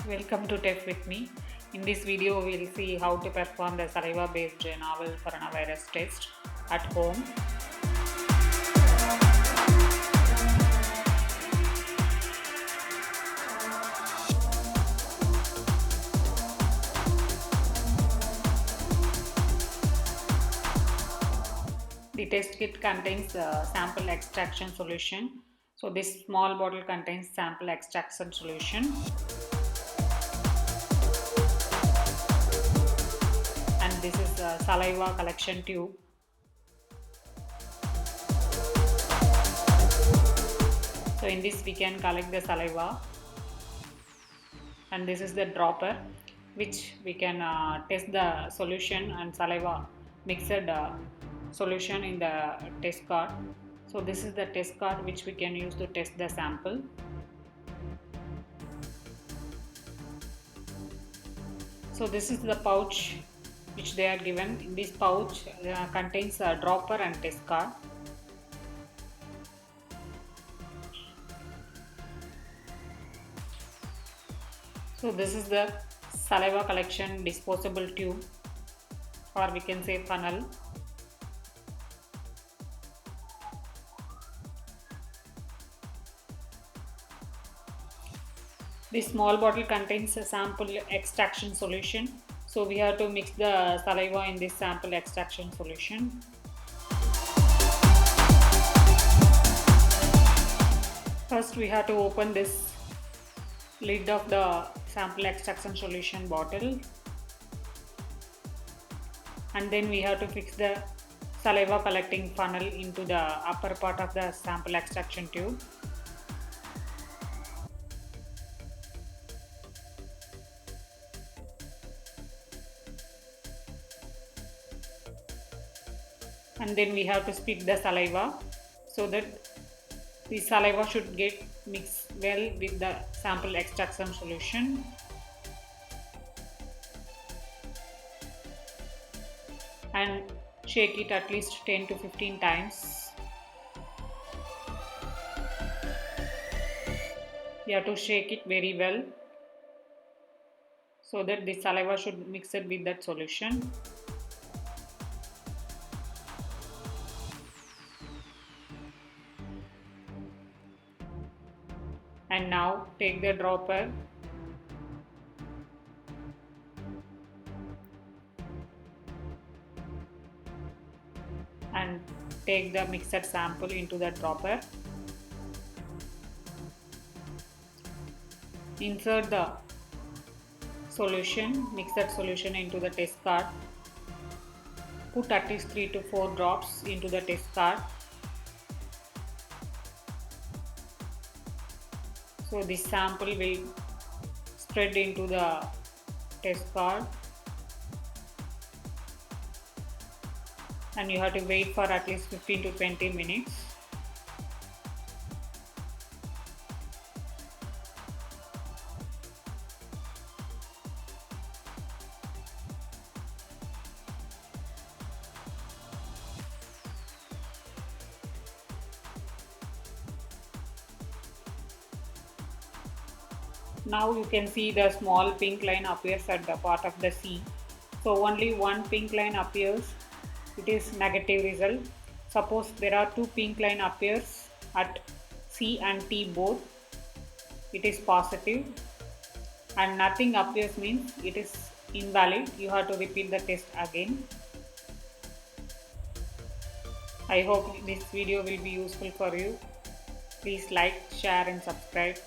Welcome to Tech with me. In this video, we'll see how to perform the saliva-based novel coronavirus test at home. The test kit contains sample extraction solution. So this small bottle contains sample extraction solution. And this is a saliva collection tube. So in this we can collect the saliva, and this is the dropper which we can test the solution and saliva mixed solution in the test card. So this is the test card which we can use to test the sample. So this is the pouch which they are given. In this pouch contains a dropper and test card. So this is the saliva collection disposable tube, or we can say funnel. This small bottle contains a sample extraction solution. So we have to mix the saliva in this sample extraction solution. First we have to open this lid of the sample extraction solution bottle, and then we have to fix the saliva collecting funnel into the upper part of the sample extraction tube. And then we have to split the saliva so that the saliva should get mixed well with the sample extraction solution. And shake it at least 10 to 15 times. You have to shake it very well so that the saliva should mix it with that solution. And now take the dropper and take the mixed sample into the dropper. Insert the solution, mixed solution into the test card. Put at least 3 to 4 drops into the test card. So this sample will spread into the test card, and you have to wait for at least 15 to 20 minutes. Now you can see the small pink line appears at the part of the C. So only one pink line appears, it is negative result. Suppose there are two pink line appears at C and T both, it is positive. And nothing appears means it is invalid. You have to repeat the test again. I hope this video will be useful for you. Please like, share and subscribe.